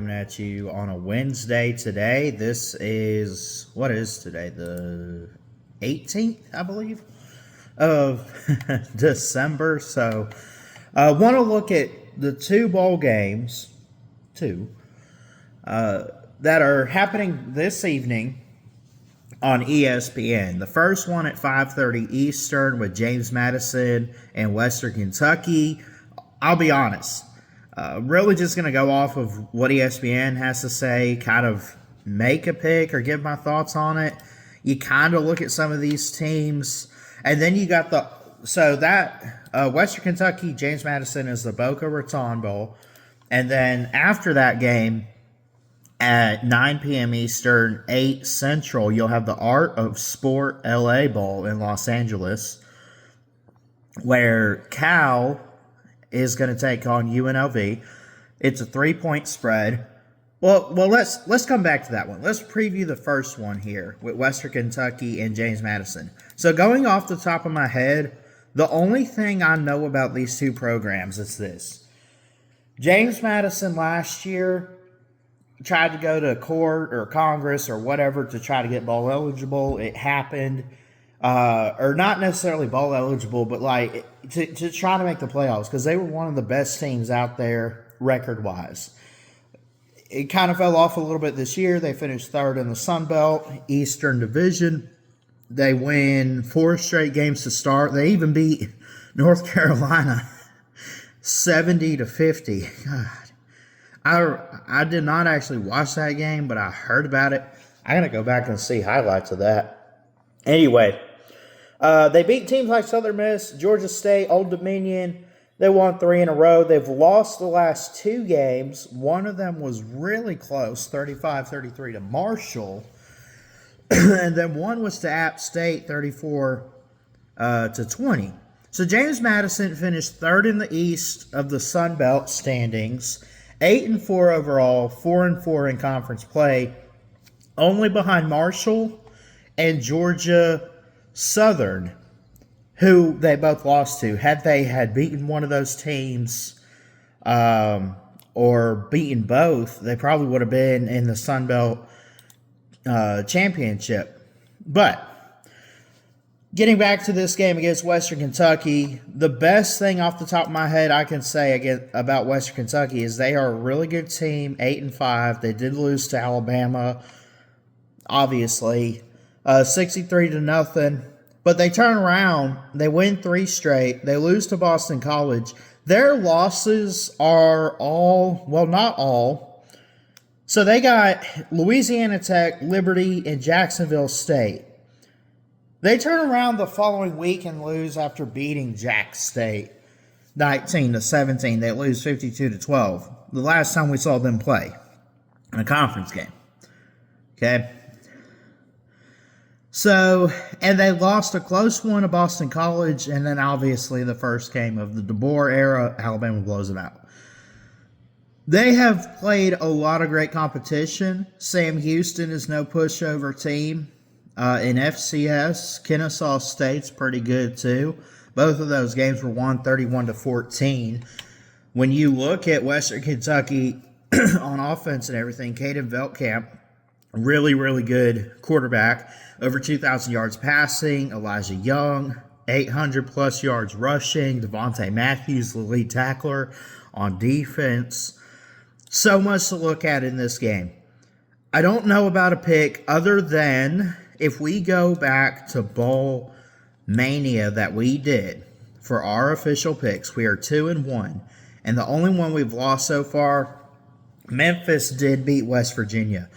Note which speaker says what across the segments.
Speaker 1: coming at you on a Wednesday today. This is, what is today? The 18th, I believe, of December. So, I want to look at the two bowl games, that are happening this evening on ESPN. The first one at 5:30 Eastern with James Madison and Western Kentucky. I'll be honest. Really just going to go off of what ESPN has to say, kind of make a pick or give my thoughts on it. You kind of look at some of these teams, and then you got Western Kentucky, James Madison is the Boca Raton Bowl. And then after that game, at 9 p.m. Eastern, 8 Central, you'll have the Art of Sport LA Bowl in Los Angeles, where Cal is going to take on UNLV. It's a 3-point spread. Well, let's come back to that one. Let's preview the first one here with Western Kentucky and James Madison. So going off the top of my head, the only thing I know about these two programs is this. James Madison last year tried to go to court or Congress or whatever to try to get bowl eligible. It happened. Or not necessarily bowl eligible, but like to try to make the playoffs because they were one of the best teams out there record-wise. It kind of fell off a little bit this year. They finished third in the Sun Belt, Eastern Division. They win 4 straight games to start. They even beat North Carolina 70-50. God. I did not actually watch that game, but I heard about it. I got to go back and see highlights of that. Anyway, they beat teams like Southern Miss, Georgia State, Old Dominion. They won 3 in a row. They've lost the last 2 games. One of them was really close, 35-33 to Marshall. And then one was to App State, 34-20. So James Madison finished 3rd in the East of the Sun Belt standings, 8-4 overall, 4-4 in conference play, only behind Marshall and Georgia Southern, who they both lost to. Had they had beaten one of those teams or beaten both, they probably would have been in the Sun Belt championship. But getting back to this game against Western Kentucky, the best thing off the top of my head I can say about Western Kentucky is they are a really good team, 8-5. They did lose to Alabama, obviously, 63-0. But they turn around, they win 3 straight, they lose to Boston College. Their losses are all, well, not all. So they got Louisiana Tech, Liberty, and Jacksonville State. They turn around the following week and lose after beating Jack State 19-17. They lose 52-12. The last time we saw them play in a conference game. Okay. So, and they lost a close one to Boston College, and then obviously the first game of the DeBoer era, Alabama blows them out. They have played a lot of great competition. Sam Houston is no pushover team. In FCS, Kennesaw State's pretty good too. Both of those games were won 31-14. When you look at Western Kentucky on offense and everything, Caden Veltkamp, really, really good quarterback. Over 2,000 yards passing. Elijah Young, 800-plus yards rushing. Devontae Matthews, the lead tackler on defense. So much to look at in this game. I don't know about a pick other than if we go back to Bowl Mania that we did for our official picks. We are 2-1. And the only one we've lost so far, Memphis did beat West Virginia.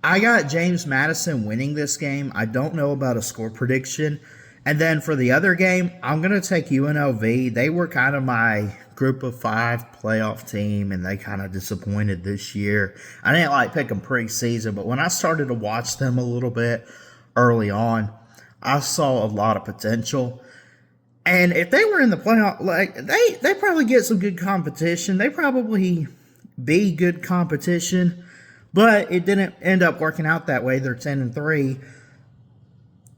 Speaker 1: I got James Madison winning this game. I don't know about a score prediction. And then for the other game, I'm going to take UNLV. They were kind of my group of 5 playoff team, and they kind of disappointed this year. I didn't like pick them preseason, but when I started to watch them a little bit early on, I saw a lot of potential. And if they were in the playoff, like they probably get some good competition. They probably be good competition. But it didn't end up working out that way. They're 10-3.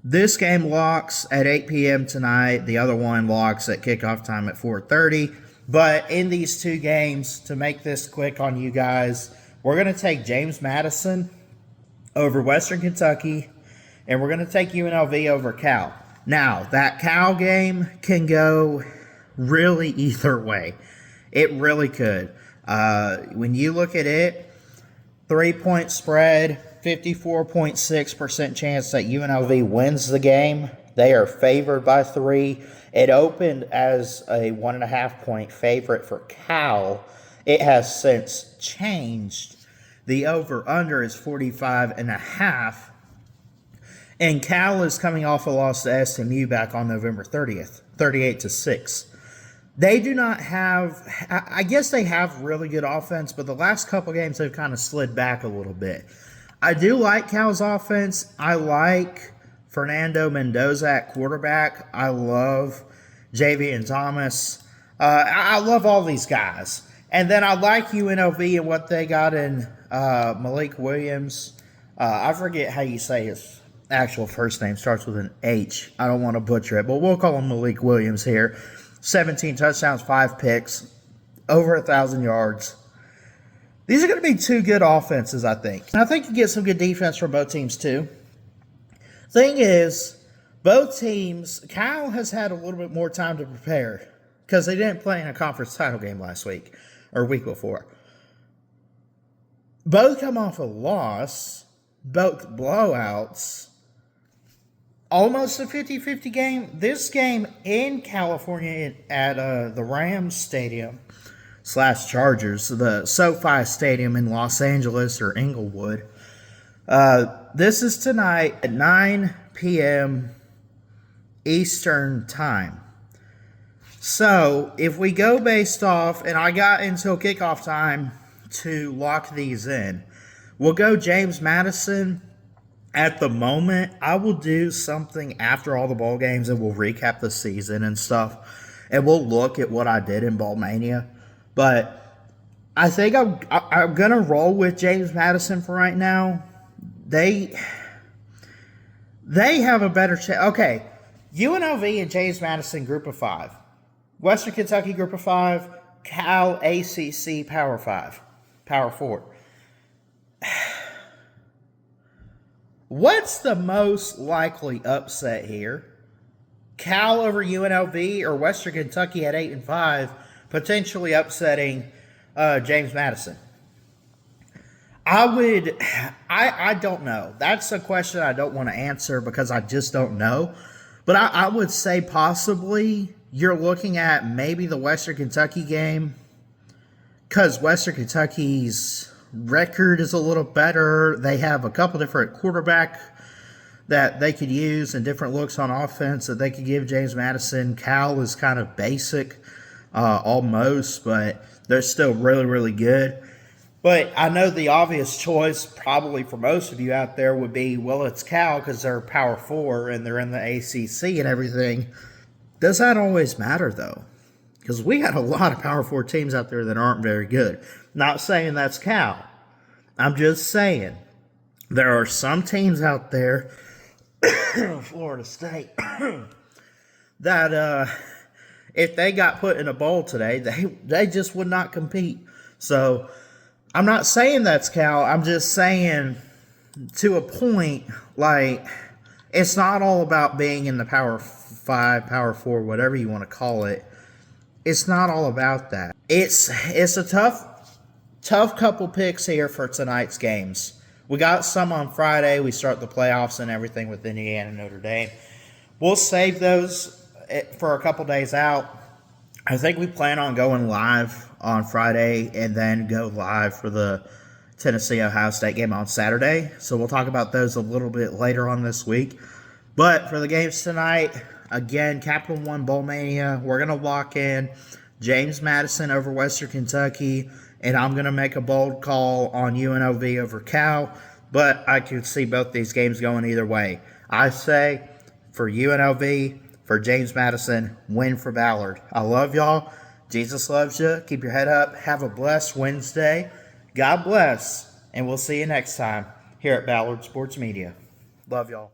Speaker 1: This game locks at 8 p.m. tonight. The other one locks at kickoff time at 4:30. But in these two games, to make this quick on you guys, We're going to take James Madison over Western Kentucky, and we're going to take UNLV over Cal. Now, that Cal game can go really either way. It really could. When you look at it, 3-point spread, 54.6% chance that UNLV wins the game. They are favored by 3. It opened as a 1.5-point favorite for Cal. It has since changed. The over-under is 45.5. And Cal is coming off a loss to SMU back on November 30th, 38-6. They do not have, I guess they have really good offense, but the last couple games they've kind of slid back a little bit. I do like Cal's offense. I like Fernando Mendoza at quarterback. I love Javian Thomas. I love all these guys. And then I like UNLV and what they got in Malik Williams. I forget how you say his actual first name. Starts with an H. I don't want to butcher it, but we'll call him Malik Williams here. 17 touchdowns, 5 picks, over 1,000 yards. These are going to be two good offenses, I think. And I think you get some good defense from both teams, too. Thing is, both teams, Cal has had a little bit more time to prepare because they didn't play in a conference title game last week or week before. Both come off a loss, both blowouts. Almost a 50-50 game. This game in California at the Rams Stadium / Chargers, the SoFi Stadium in Los Angeles or Inglewood. This is tonight at 9 p.m. Eastern Time. So if we go based off, and I got until kickoff time to lock these in, we'll go James Madison. At the moment, I will do something after all the bowl games and we'll recap the season and stuff. And we'll look at what I did in Bowl Mania. But I think I'm going to roll with James Madison for right now. They have a better chance. Okay, UNLV and James Madison, group of 5. Western Kentucky, group of 5. Cal, ACC, Power 5. Power 4. What's the most likely upset here? Cal over UNLV or Western Kentucky at 8-5, potentially upsetting James Madison? I don't know. That's a question I don't want to answer because I just don't know. But I would say possibly you're looking at maybe the Western Kentucky game because Western Kentucky's record is a little better. They have a couple different quarterback that they could use and different looks on offense that they could give James Madison. Cal is kind of basic almost, but they're still really, really good. But I know the obvious choice probably for most of you out there would be, well, it's Cal because they're Power 4 and they're in the ACC and everything. Does that always matter, though? Because we got a lot of Power 4 teams out there that aren't very good. Not saying that's Cal. I'm just saying there are some teams out there, Florida State, that if they got put in a bowl today, they just would not compete. So I'm not saying that's Cal. I'm just saying to a point, like, it's not all about being in the Power 5, Power 4, whatever you want to call it. It's not all about that. It's a tough couple picks here for tonight's games. We got some on Friday. We start the playoffs and everything with Indiana and Notre Dame. We'll save those for a couple days out. I think we plan on going live on Friday and then go live for the Tennessee-Ohio State game on Saturday. So we'll talk about those a little bit later on this week. But for the games tonight, again, Capital One Bowl Mania, we're going to lock in James Madison over Western Kentucky, and I'm going to make a bold call on UNLV over Cal, but I could see both these games going either way. I say for UNLV, for James Madison, win for Ballard. I love y'all. Jesus loves you. Keep your head up. Have a blessed Wednesday. God bless, and we'll see you next time here at Ballard Sports Media. Love y'all.